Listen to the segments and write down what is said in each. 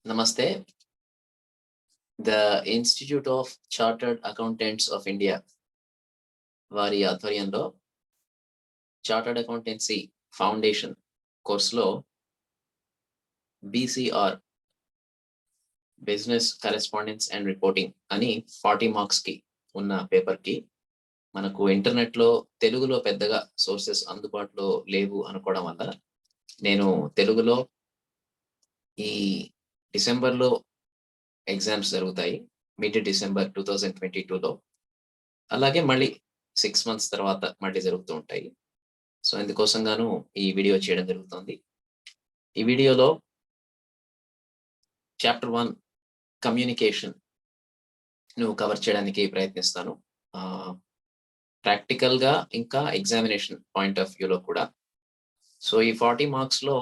నమస్తే. The institute of chartered accountants of India వారి ఆధ్వర్యంలో చార్టర్డ్ అకౌంటెన్సీ ఫౌండేషన్ కోర్సులో BCR business correspondence and reporting అని 40 మార్క్స్‌కి ఉన్న పేపర్‌కి మనకు ఇంటర్నెట్‌లో తెలుగులో పెద్దగా సోర్సెస్ అందుబాటులో లేవు అనుకోవడం వల్ల నేను తెలుగులో ఈ డిసెంబర్‌లో ఎగ్జామ్స్ జరుగుతాయి. మిడ్ డిసెంబర్ 2022లో. అలాగే మళ్ళీ 6 మంత్స్ తర్వాత మళ్ళీ జరుగుతూ ఉంటాయి. సో, ఇందుకోసం గాను ఈ వీడియో చేయడం జరుగుతోంది. ఈ వీడియోలో చాప్టర్ 1 కమ్యూనికేషన్‌ను కవర్ చేయడానికి ప్రయత్నిస్తాను. ప్రాక్టికల్‌గా ఇంకా ఎగ్జామినేషన్ పాయింట్ ఆఫ్ వ్యూలో కూడా. సో, ఈ 40 మార్క్స్‌లో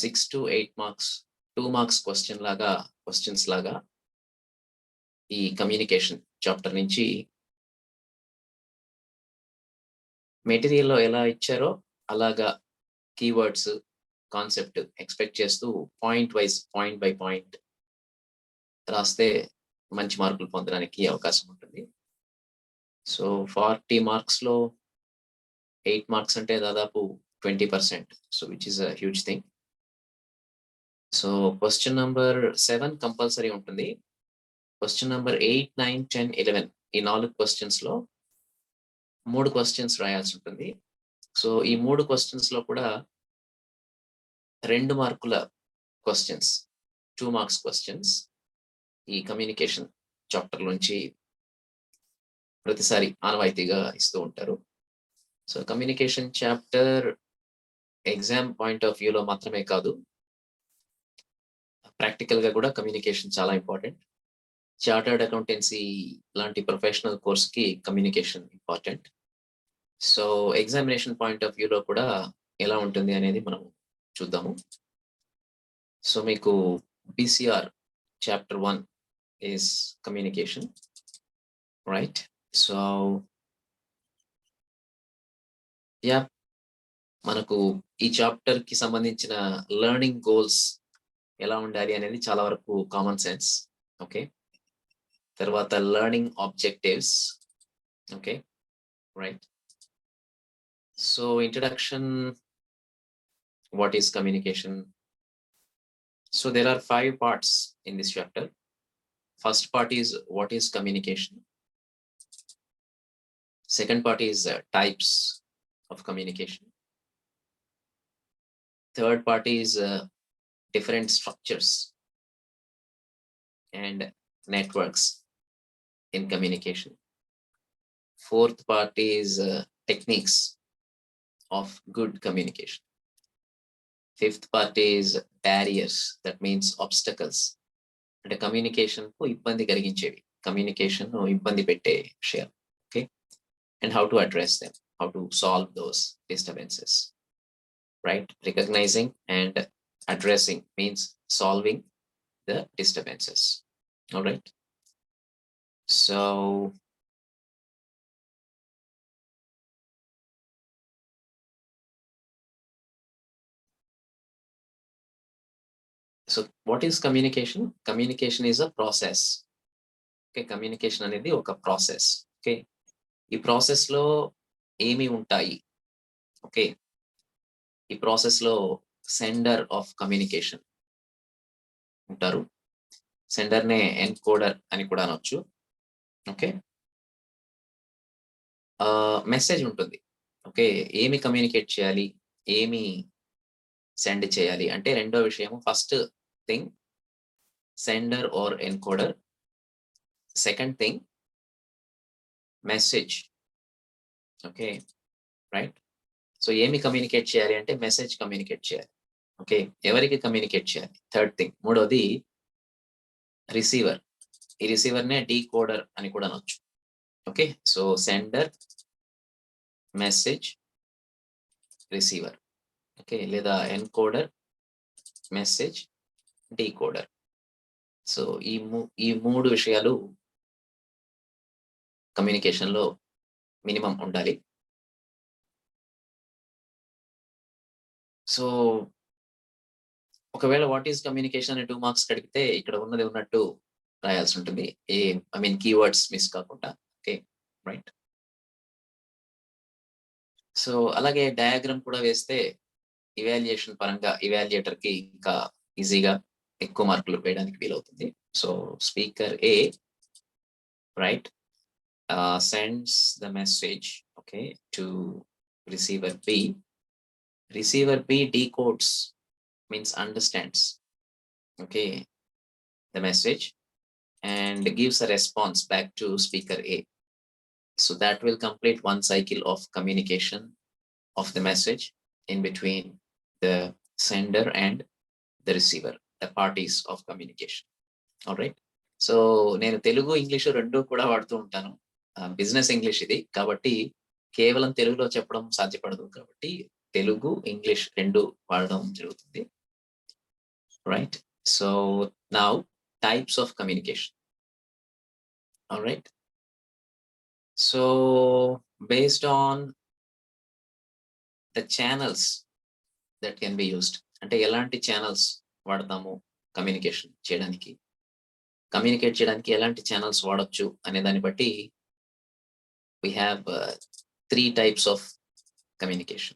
6-8 మార్క్స్ 2 మార్క్స్ క్వెషన్స్ లాగా ఈ కమ్యూనికేషన్ చాప్టర్ నుంచి మెటీరియల్‌లో ఎలా ఇచ్చారో అలాగా కీవర్డ్స్, కాన్సెప్ట్ ఎక్స్‌పెక్ట్ చేస్తూ పాయింట్ బై పాయింట్ రాస్తే మంచి మార్కులు పొందడానికి అవకాశం ఉంటుంది. సో, 40 మార్క్స్‌లో 8 మార్క్స్ అంటే దాదాపు 20%. So, which is a huge thing. So, question number 7 compulsory ఉంటుంది. క్వెషన్ నంబర్ 8, 9, 10, 11 ఈ 4 క్వెషన్స్‌లో 3 క్వెషన్స్ రాయాల్సి ఉంటుంది. సో, ఈ 3 క్వెషన్స్‌లో కూడా 2 మార్కుల క్వెషన్స్, 2 మార్క్స్ క్వెషన్స్ ఈ కమ్యూనికేషన్ చాప్టర్ నుంచి ప్రతిసారి ఆనవాయితీగా ఇస్తూ ఉంటారు. So, communication chapter exam point of వ్యూలో మాత్రమే కాదు, ప్రాక్టికల్‌గా కూడా కమ్యూనికేషన్ చాలా ఇంపార్టెంట్. చార్టర్డ్ అకౌంటెన్సీ లాంటి ప్రొఫెషనల్ కోర్స్‌కి communication important. So, examination point of వ్యూలో కూడా ఎలా ఉంటుంది అనేది మనం చూద్దాము. సో, మీకు BCR chapter 1 is communication, right? So, మనకు ఈ చాప్టర్‌కి సంబంధించిన లెర్నింగ్ గోల్స్ ఎలా ఉండాలి అనేది చాలా వరకు కామన్ సెన్స్. ఓకే. తర్వాత learning objectives. Okay. Right. So, introduction, what is communication? So, there are 5 parts in this chapter. First part is what is communication. Second part is types of communication. Third part is different structures and networks in communication. Fourth part is techniques of good communication. Fifth part is barriers, that means obstacles. అంటే కమ్యూనికేషన్‌కు ఇబ్బంది కలిగించేవి. Communication ఇబ్బంది పెట్టే విషయాలు. Okay. And how to address them, how to solve those disturbances. Right? Recognizing and addressing means solving the disturbances. All right. So, what is communication? Communication is a process. Okay, communication అనేది ఒక process. Okay. ఈ ప్రాసెస్‌లో ఏమి ఉంటాయి? Okay. ఈ ప్రాసెస్‌లో sender of communication ఉంటారు. సెండర్‌నే encoder అని కూడా అనొచ్చు. ఓకే. మెసేజ్ ఉంటుంది. ఓకే. ఏమి కమ్యూనికేట్ చేయాలి? ఏమి సెండ్ చేయాలి? అంటే రెండో విషయము, first thing sender or encoder. Second thing message. Okay. Right. So, ఏమి కమ్యూనికేట్ చేయాలి అంటే మెసేజ్ కమ్యూనికేట్ చేయాలి. ఓకే. ఎవరికి కమ్యూనికేట్ చేయాలి? Third thing. మూడోది రిసీవర్. ఈ రిసీవర్‌నే డీకోడర్ అని కూడా అనొచ్చు. Okay. So, sender, message, receiver. Okay. లేదా ఎన్కోడర్, మెసేజ్, డీకోడర్. సో, ఈ 3 విషయాలు కమ్యూనికేషన్‌లో మినిమమ్ ఉండాలి. సో, ఒకవేళ వాట్ ఈస్ కమ్యూనికేషన్ అని 2 మార్క్స్ అడిగితే ఇక్కడ ఉన్నది ఉన్నట్టు రాయాల్సి ఉంటుంది. కీవర్డ్స్ మిస్ కాకుండా. ఓకే. రైట్. సో అలాగే డయాగ్రామ్ కూడా వేస్తే ఇవాల్యుయేషన్ పరంగా ఇవాల్యుయేటర్‌కి ఇంకా ఈజీగా ఎక్కువ మార్కులు వేయడానికి వీలవుతుంది. So speaker A right sends the message, okay, to receiver B. Receiver B decodes, means understands, okay, the message and gives a response back to speaker A. So that will complete one cycle of communication of the message in between the sender and the receiver, the parties of communication. All right. So నేను Telugu English 2 కూడా వాడుతూ ఉంటాను. Business English ఇది. కాబట్టి కేవలం తెలుగులో చెప్పడం సాధ్యపడదు. కాబట్టి తెలుగు, ఇంగ్లీష్ 2 వాడడం జరుగుతుంది. Right. So now types of communication. All right. So based on the channels that can be used, అంటే ఎలాంటి ఛానల్స్ వాడతాము కమ్యూనికేషన్ చేయడానికి, కమ్యూనికేట్ చేయడానికి ఎలాంటి ఛానల్స్ వాడొచ్చు అనే దాన్ని బట్టి we have 3 types of communication.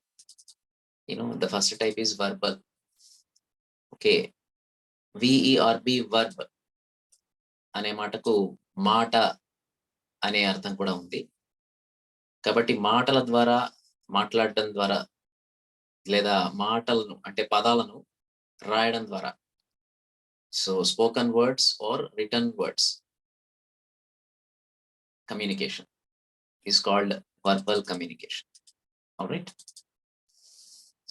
The first type is verbal. Okay. verb, verb అనే మాటకు మాట అనే అర్థం కూడా ఉంది. కాబట్టి మాటల ద్వారా, మాట్లాడడం ద్వారా లేదా మాటలను అంటే పదాలను రాయడం ద్వారా, so spoken words or written words communication is called verbal communication. All right.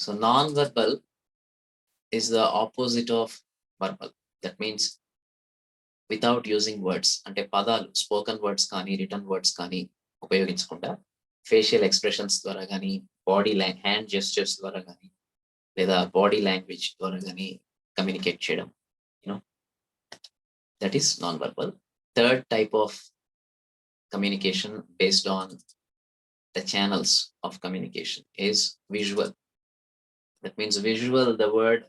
So non-verbal is the opposite of verbal. That means without using words, అంటే పదాలు స్పోకెన్ వర్డ్స్ కానీ రిటర్న్ వర్డ్స్ కానీ ఉపయోగించకుండా ఫేషియల్ ఎక్స్ప్రెషన్స్ ద్వారా కానీ body hand gestures ద్వారా కానీ లేదా బాడీ లాంగ్వేజ్ ద్వారా కానీ కమ్యూనికేట్ చేయడం, that is non verbal. Third type of communication based on the channels of communication is visual. That means visual, the word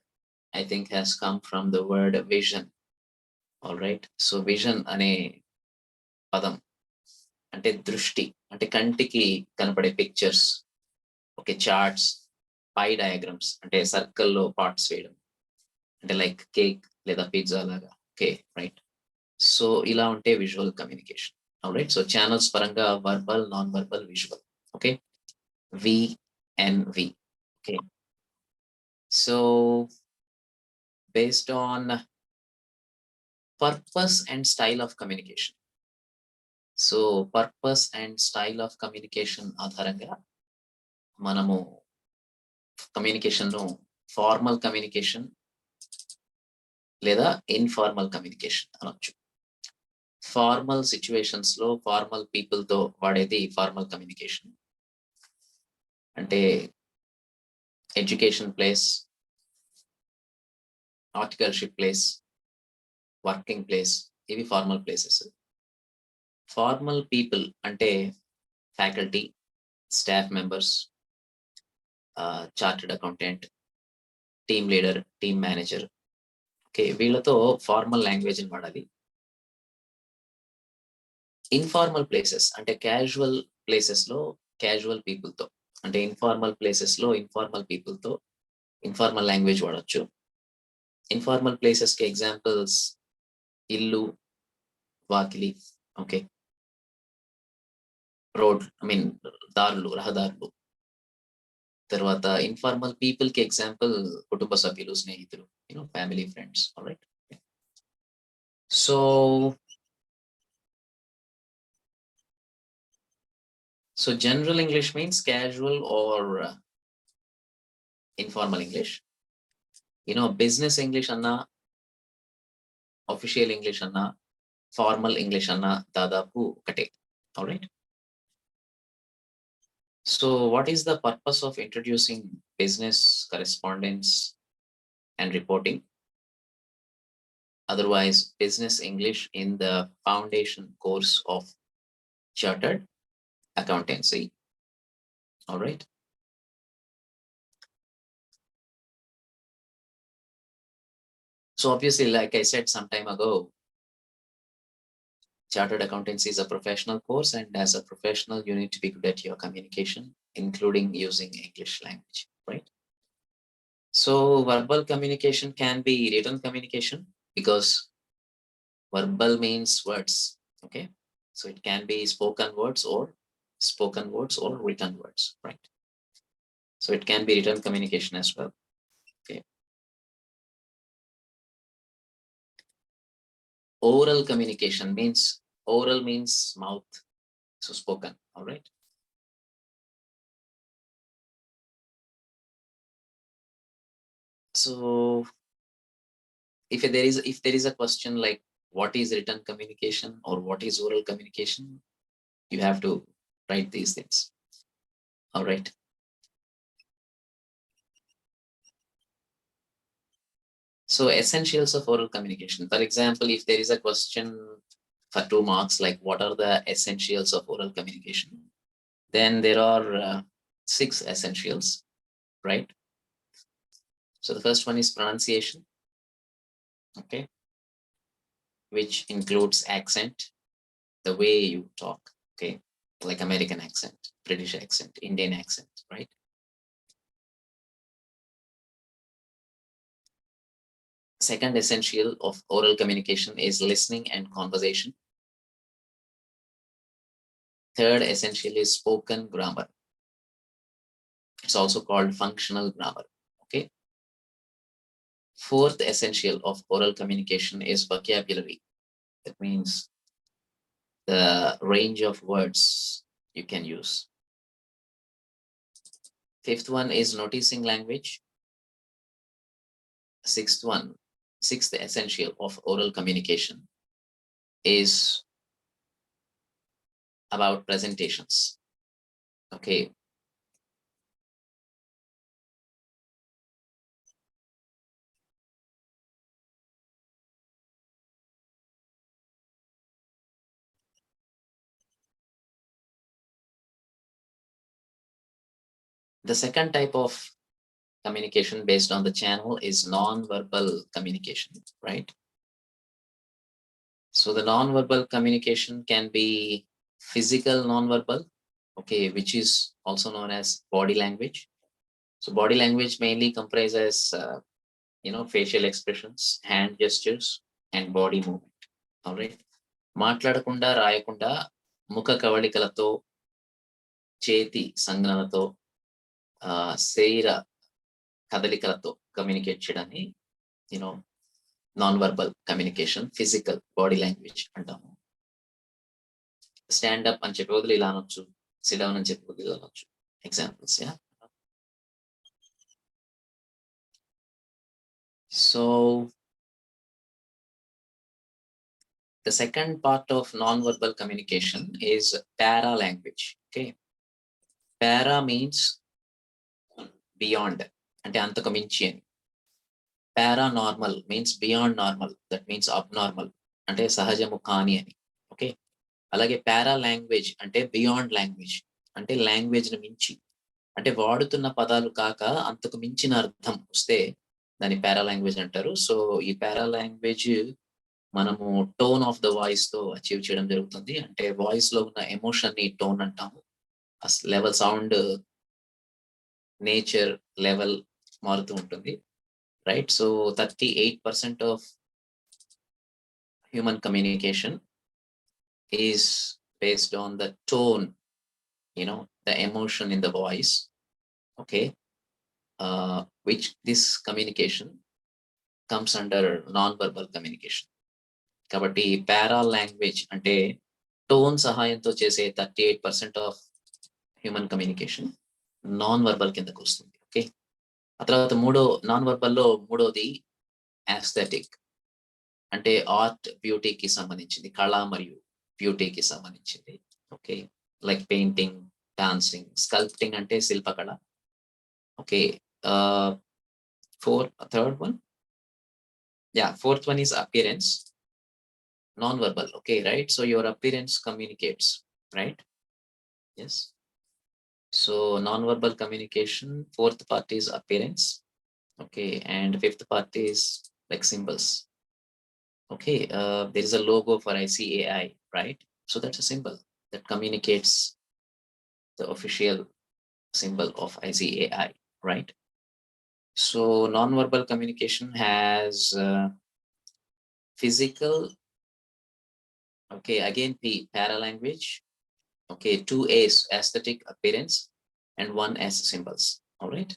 I think has come from the word vision. All right. So vision ane padam ante drushti, ante kantiki kanapade pictures, okay, charts, pie diagrams, ante circle lo parts vedam, ante like cake leda pizza laga. Okay, right. So ila unte visual communication. All right. So channels paranga verbal, non-verbal, visual. Okay. V and V. Okay. So based on purpose and style of communication. So purpose and style of communication ఆధారంగా మనము కమ్యూనికేషన్ను formal communication లేదా informal communication అనొచ్చు. Formal situations లో formal people తో వాడేది formal communication. అంటే education place, articleship place, working place, ఇవి ఫార్మల్ ప్లేసెస్. ఫార్మల్ పీపుల్ అంటే faculty, staff members, chartered accountant, team leader, team manager. Okay, వీళ్ళతో ఫార్మల్ లాంగ్వేజ్ వాడాలి. ఇన్ఫార్మల్ ప్లేసెస్ అంటే క్యాజువల్ ప్లేసెస్ లో క్యాజువల్ పీపుల్ తో, అంటే ఇన్ఫార్మల్ ప్లేసెస్ లో ఇన్ఫార్మల్ పీపుల్ తో ఇన్ఫార్మల్ లాంగ్వేజ్ వాడచ్చు. ఇన్ఫార్మల్ ప్లేసెస్ కి ఎగ్జాంపుల్స్ ఇల్లు, వాకిలి, ఓకే, రోడ్, దారులు, రహదారులు. తర్వాత ఇన్ఫార్మల్ పీపుల్ కి ఎగ్జాంపుల్ కుటుంబ సభ్యులు, స్నేహితులు, family, friends. Alright. So general English means casual or informal English. Business English anna, official English anna, formal English anna dadapu okate. All right. So what is the purpose of introducing business correspondence and reporting, otherwise business English, in the foundation course of chartered accountancy? All right. So obviously, like I said some time ago, chartered accountancy is a professional course, and as a professional, you need to be good at your communication, including using English language, right? So verbal communication can be written communication because verbal means words, okay? So it can be spoken words or written words, right? So it can be written communication as well, okay? Oral communication means, oral means mouth, so spoken, all right? So if there is a question like what is written communication or what is oral communication, you have to write these things, all right? So essentials of oral communication. For example, if there is a question for 2 marks, like what are the essentials of oral communication? Then there are 6 essentials, right? So the first one is pronunciation, okay, which includes accent, the way you talk, okay, like American accent, British accent, Indian accent, right? Second essential of oral communication is listening and conversation. Third essential is spoken grammar. It's also called functional grammar, okay? Fourth essential of oral communication is vocabulary. That means the range of words you can use. Fifth one is noticing language. Sixth essential of oral communication is about presentations, okay? The second type of communication based on the channel is non-verbal communication, right? So the non-verbal communication can be physical non-verbal, okay, which is also known as body language. So body language mainly comprises, facial expressions, hand gestures, and body movement. All right. మాట్లాడకుండా రాయకుండా ముఖ కవళికలతో చేతి సంజ్ఞలతో శరీర కదలికలతో communicate చేయడాన్ని you know non verbal communication, physical body language అంటాము. Stand up అని చెప్పే వదిలి ఇలా అనొచ్చు, సిట్ డౌన్ అని చెప్పే వదిలి అనొచ్చు. Examples, yeah. So the second part of non-verbal communication is para language, okay? Para means beyond, అంటే అంతకు మించి అని. Paranormal means beyond normal, that means abnormal, అంటే సహజము కాని అని, ఓకే? అలాగే పారా లాంగ్వేజ్ అంటే బియాండ్ లాంగ్వేజ్, అంటే లాంగ్వేజ్ ని మించి, అంటే వాడుతున్న పదాలు కాక అంతకు మించిన అర్థం వస్తే దాన్ని పారా లాంగ్వేజ్ అంటారు. సో ఈ పారా లాంగ్వేజ్ మనము టోన్ ఆఫ్ ద వాయిస్ తో అచీవ్ చేయడం జరుగుతుంది. అంటే వాయిస్ లో ఉన్న ఎమోషన్ ని టోన్ అంటాము. లెవెల్, సౌండ్ నేచర్ లెవెల్ మారుతూ ఉంటుంది, right? So 38% of human communication is based on the tone, the emotion in the voice, okay? Which this communication comes under non-verbal communication. కాబట్టి పారా లాంగ్వేజ్ అంటే tone సహాయంతో చేసే 38% of human communication non verbal కిందకు వస్తుంది, okay? ఆ తర్వాత non వర్బల్లో మూడోది aesthetic, అంటే ఆర్ట్ బ్యూటీకి సంబంధించింది, కళ మరియు బ్యూటీకి సంబంధించింది, okay? Like painting, dancing, sculpting అంటే శిల్పకళ, okay? Fourth one is appearance, non-verbal, okay, right? So your appearance communicates, right? Yes. So non-verbal communication, fourth part is appearance, okay, and fifth part is like symbols. Okay, there is a logo for ICAI, right? So that's a symbol that communicates the official symbol of ICAI, right? So non-verbal communication has physical, okay, again P, paralanguage, okay, 2 A's, aesthetic appearance, and 1 S, symbols, all right?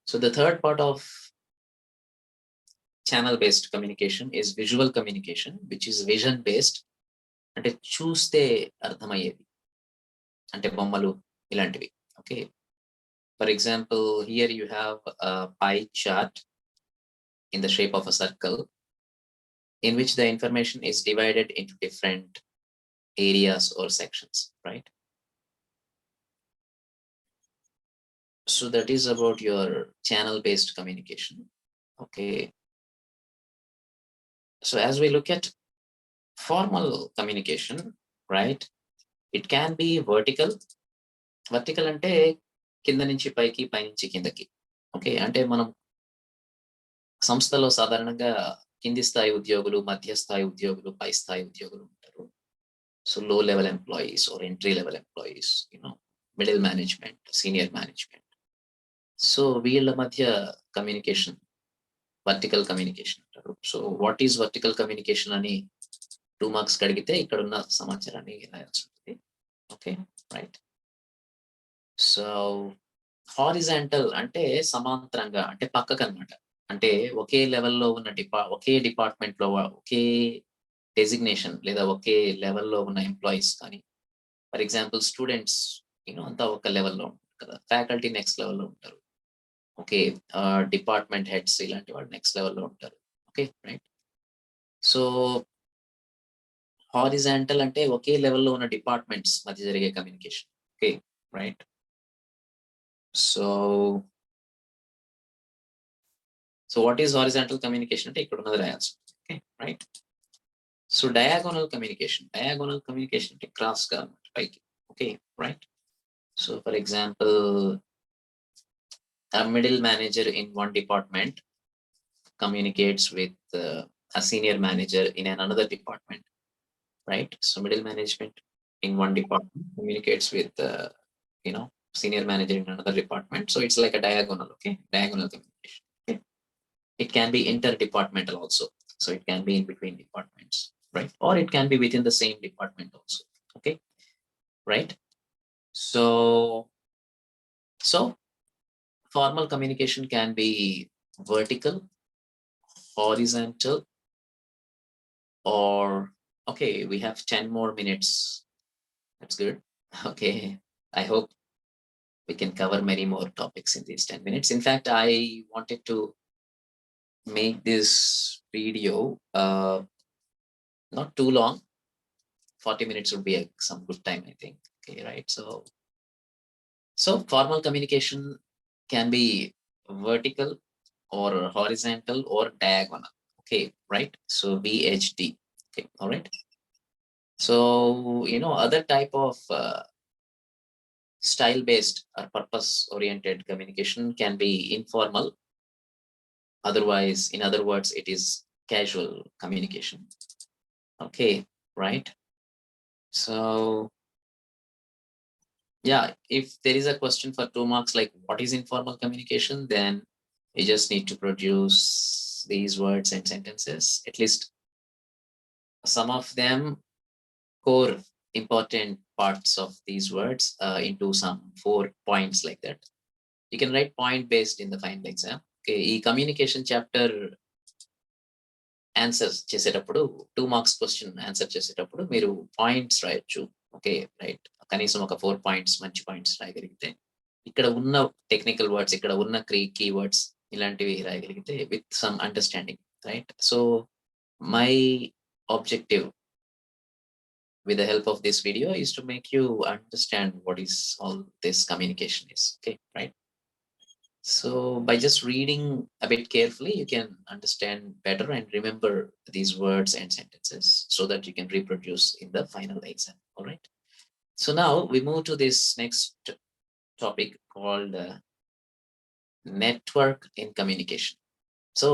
So the third part of channel-based communication is visual communication, which is vision-based. అంటే చూస్తే అర్థమయ్యేది, అంటే బొమ్మలు ఇలాంటివి. Okay, for example here you have pie chart in the shape of a circle in which the information is divided into different areas or sections, right? So that is about your channel-based communication. Okay, so as we look at formal communication, right, it can be vertical. Vertical అంటే కింద నుంచి పైకి, పైనుంచి కిందకి. Okay, అంటే మనం సంస్థలో సాధారణంగా కింది స్థాయి ఉద్యోగులు, మధ్య స్థాయి ఉద్యోగులు, పై స్థాయి ఉద్యోగులు ఉంటారు. So low level employees or entry level employees, middle management, senior management. So వీళ్ళ మధ్య కమ్యూనికేషన్ వర్టికల్ కమ్యూనికేషన్ అంటారు. So what is vertical communication అని 2 మార్క్స్ అడిగితే ఇక్కడ ఉన్న సమాచారాన్ని రాయాల్సి ఉంటుంది. Okay, right. సో హారిజాంటల్ అంటే సమాంతరంగా, అంటే పక్కకు అనమాట. అంటే ఒకే లెవెల్లో ఉన్న ఒకే డిపార్ట్మెంట్లో ఒకే డెసిగ్నేషన్ లేదా ఒకే లెవెల్లో ఉన్న ఎంప్లాయీస్ కానీ, ఫర్ ఎగ్జాంపుల్ స్టూడెంట్స్ అంతా ఒక లెవెల్లో ఉంటారు కదా, ఫ్యాకల్టీ నెక్స్ట్ లెవెల్లో ఉంటారు. ఓకే, డిపార్ట్మెంట్ హెడ్స్ ఇలాంటి వాళ్ళు నెక్స్ట్ లెవెల్లో ఉంటారు. Okay, right. సో హారిజాంటల్ అంటే ఒకే లెవెల్లో ఉన్న డిపార్ట్మెంట్స్ మధ్య జరిగే communication. Okay, right. So what is horizontal communication అంటే ఇక్కడ ఉన్నది రాయాల్సి. Okay, right. So diagonal communication అంటే క్రాస్ గా పైకి. Okay, right. So for example a middle manager in one department communicates with a senior manager in another department, right? So middle management in one department communicates with senior manager in another department. So it's like a diagonal. Okay, diagonal communication. Okay, it can be interdepartmental also. So it can be in between departments, right? Or it can be within the same department also. Okay, right. So formal communication can be vertical, horizontal, or okay, we have 10 more minutes. That's good. Okay, I hope we can cover many more topics in these 10 minutes. In fact, I wanted to make this video not too long. 40 minutes would be some good time, I think. Okay, right. So formal communication can be vertical or horizontal or diagonal. Okay, right. So VHD. Okay, all right. So other type of style-based or purpose-oriented communication can be informal. Otherwise, in other words, it is casual communication. Okay, right. So yeah, if there is a question for 2 marks like what is informal communication, then you just need to produce these words and sentences, at least some of them, core important parts of these words, into some 4 points like that. You can write point based in the final exam. Okay, ఈ communication chapter answer చేసేటప్పుడు 2 marks question answer చేసేటప్పుడు మీరు points రాయొచ్చు. Okay, right. కనీసం ఒక 4 points మంచి points రాయగలిగితే, ఇక్కడ ఉన్న టెక్నికల్ వర్డ్స్, ఇక్కడ ఉన్న కీవర్డ్స్ ఇలాంటివి రాయగలిగితే with some understanding, right. So my objective with the help of this video is to make you understand what is all this communication is. Okay, right. So by just reading a bit carefully, you can understand better and remember these words and sentences so that you can reproduce in the final exam. All right. So now we move to this next topic called network in communication. So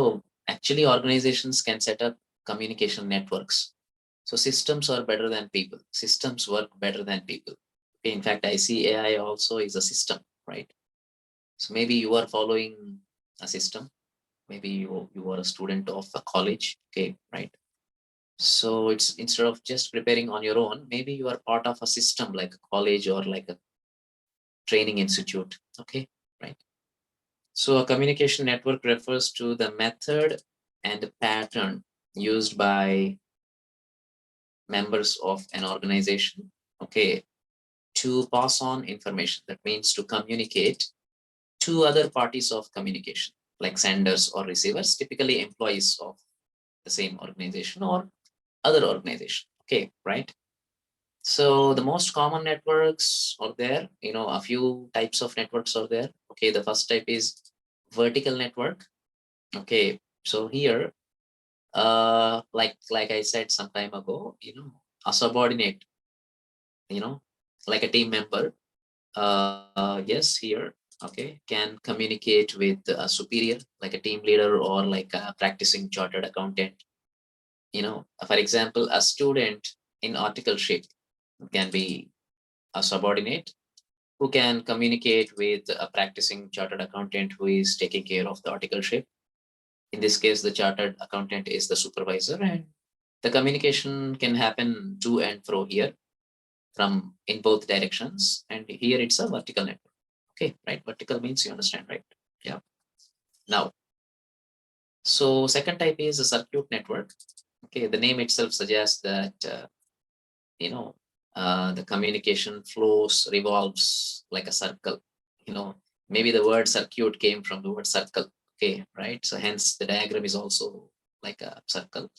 Actually, organizations can set up communication networks. So systems are better than people. Systems work better than people. In fact, I see AI also is a system, right? So maybe you are following a system. Maybe you are a student of a college, okay, right? So it's instead of just preparing on your own, maybe you are part of a system like a college or like a training institute, okay, right? So a communication network refers to the method and pattern used by members of an organization, okay, to pass on information. That means to communicate to other parties of communication, like senders or receivers, typically employees of the same organization or other organization, okay, right? So the most common networks are there, a few types of networks are there. Okay, the first type is vertical network. Okay, so here, like I said some time ago, a subordinate, you know, like a team member, yes, here, okay, can communicate with a superior, like a team leader or like a practicing chartered accountant. For example, a student in articleship can be a subordinate who can communicate with a practicing chartered accountant who is taking care of the articleship. In this case, the chartered accountant is the supervisor, and the communication can happen to and fro here from in both directions. And here it's a vertical network. Okay, right? Vertical means you understand, right? Yeah. Now, so second type is a circuit network. Okay, the name itself suggests that you know the communication flows revolves like a circle. You know, maybe the word circuit came from the word circle. Okay, right? So hence the diagram is also like a circle.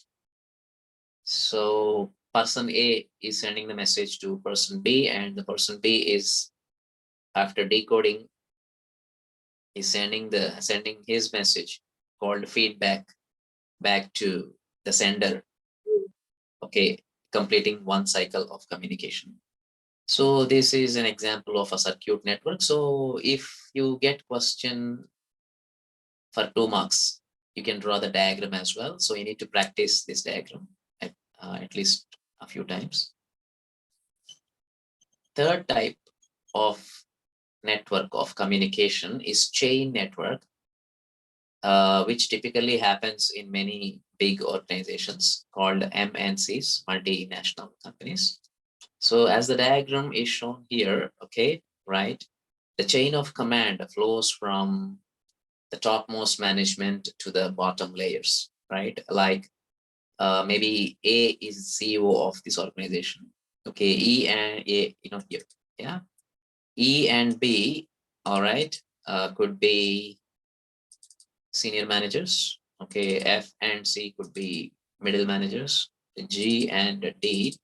So person A is sending the message to person B, and the person B is, after decoding, is sending his message called feedback back to the sender. Okay, completing one cycle of communication. So this is an example of a circuit network. So if you get question for 2 marks, you can draw the diagram as well. So you need to practice this diagram at least a few times. Third type of network of communication is chain network, which typically happens in many big organizations called MNCs, multinational companies. So as the diagram is shown here, okay, right, the chain of command flows from the topmost management to the bottom layers, right? Like maybe A is CEO of this organization. Okay, E and A, here, yeah. E and B, all right, could be senior managers. Okay, F and C could be middle managers. G and D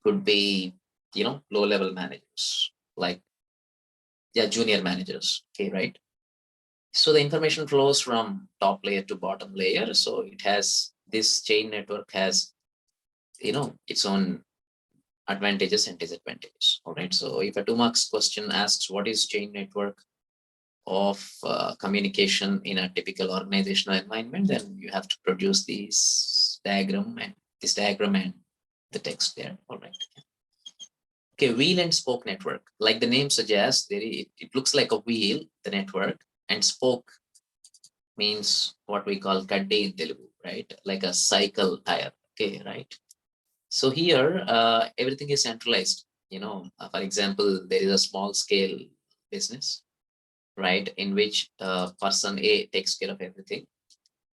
could be, low level managers, like, yeah, junior managers. Okay, right. So the information flows from top layer to bottom layer. So it has, this chain network has, its own advantages and disadvantages. All right. So if a 2 marks question asks what is chain network of communication in a typical organizational environment, then you have to produce this diagram and the text there. All right. Okay, wheel and spoke network. Like the name suggests, it looks like a wheel, the network, and spoke means what we call kadde in Telugu, right? Like a cycle tire. Okay, right. So here, everything is centralized. For example, there is a small scale business, right, in which person A takes care of everything,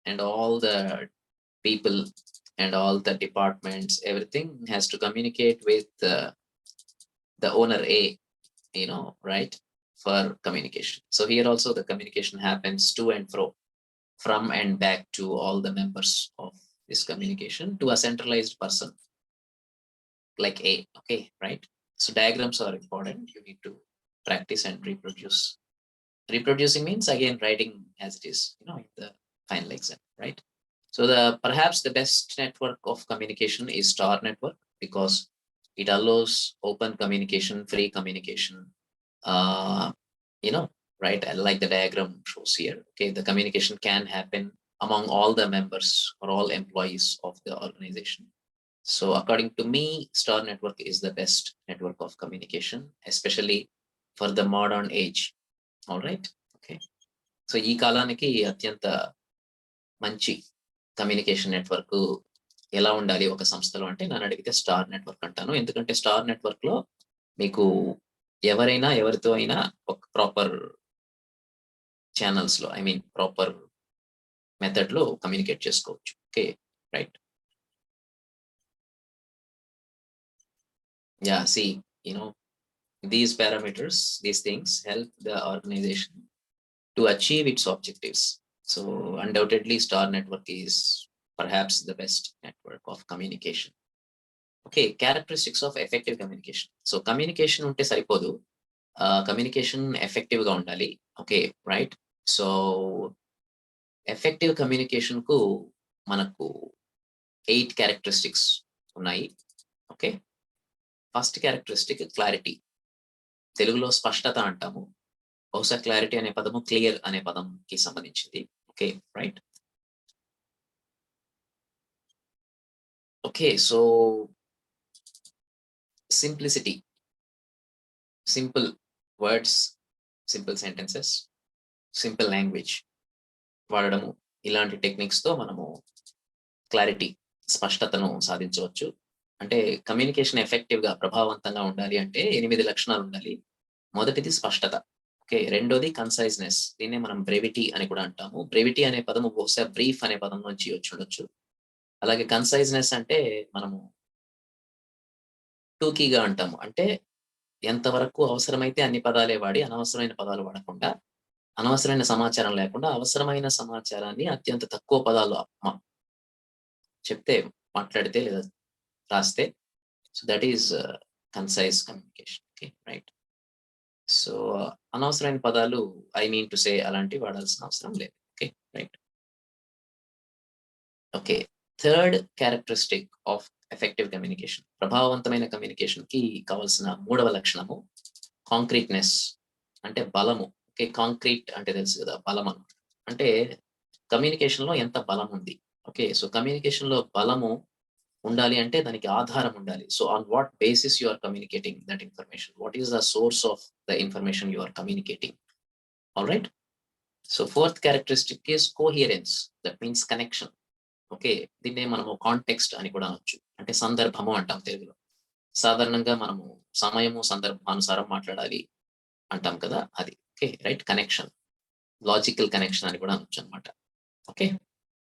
and all the people and all the departments, everything has to communicate with the owner A, right, for communication. So here also the communication happens to and fro, from and back to all the members of this communication to a centralized person like A. Okay, right? So diagrams are important. You need to practice and reproduce. Reproducing means again writing as it is, in the final exam, right? So perhaps the best network of communication is star network, because it allows open communication, free communication. Uh, you know, right? Like the diagram shows here. Okay, the communication can happen among all the members or all employees of the organization. So according to me, star network is the best network of communication, especially for the modern age. All right. Okay. So ఈ కాలానికి అత్యంత మంచి communication network ఎలా ఉండాలి ఒక సంస్థలో అంటే నన్ను అడిగితే స్టార్ నెట్వర్క్ అంటాను. ఎందుకంటే స్టార్ నెట్వర్క్ లో మీకు ఎవరైనా ఎవరితో అయినా ఒక ప్రాపర్ ఛానల్స్ లో ఐ మీన్ ప్రాపర్ మెథడ్ లో కమ్యూనికేట్ చేసుకోవచ్చు. Okay right. Yeah see these parameters, these things help the organization to achieve its objectives. So undoubtedly star network is perhaps the best network of communication. Okay, characteristics of effective communication. So communication unte saripodu, communication effective ga undali. Okay, right. So effective communication ku manaku 8 characteristics ఉన్నాయి. Okay, first characteristic clarity, తెలుగులో స్పష్టత అంటాము. బహుశా clarity అనే పదము clear అనే పదంకి సంబంధించింది. Okay right. Okay, so simplicity, simple words, simple sentences, simple language వాడడము, ఇలాంటి టెక్నిక్స్ తో మనము క్లారిటీ, స్పష్టతను సాధించవచ్చు. అంటే కమ్యూనికేషన్ ఎఫెక్టివ్ గా ప్రభావవంతంగా ఉండాలి అంటే 8 లక్షణాలు ఉండాలి. మొదటిది స్పష్టత. ఓకే, రెండోది కన్సైజ్నెస్, దీన్నే మనం బ్రెవిటీ అని కూడా అంటాము. బ్రెవిటీ అనే పదము బహుశా బ్రీఫ్ అనే పదం నుంచి వచ్చి ఉండొచ్చు. అలాగే కన్సైజ్నెస్ అంటే మనము టూకీగా అంటాము. అంటే ఎంతవరకు అవసరమైతే అన్ని పదాలే వాడి అనవసరమైన పదాలు వాడకుండా, అనవసరమైన సమాచారం లేకుండా అవసరమైన సమాచారాన్ని అత్యంత తక్కువ పదాలు చెప్తే, మాట్లాడితే లేదా రాస్తే, so that is concise communication. Okay right. So అనవసరమైన పదాలు ఐ మీన్ టు సే అలాంటివి వాడాల్సిన అవసరం లేదు. Okay right. Okay, third characteristic of effective communication, ప్రభావవంతమైన కమ్యూనికేషన్ కి కావాల్సిన మూడవ లక్షణము కాంక్రీట్నెస్, అంటే బలము. ఓకే, కాంక్రీట్ అంటే తెలుసు కదా, బలం అన్నమాట. అంటే కమ్యూనికేషన్ లో ఎంత బలం ఉంది. ఓకే, సో కమ్యూనికేషన్ లో బలము ఉండాలి అంటే దానికి ఆధారం ఉండాలి. So on what basis you are communicating that information, what is the source of the information you are communicating. All right. So fourth characteristic is coherence, that means connection. Okay, దీన్నే మనము context అని కూడా అనొచ్చు, అంటే సందర్భము అంటాం తెలుగులో. సాధారణంగా మనము సమయము సందర్భానుసారం మాట్లాడాలి అంటాం కదా, అది. Okay right. Connection, logical connection అని కూడా అనొచ్చు అనమాట.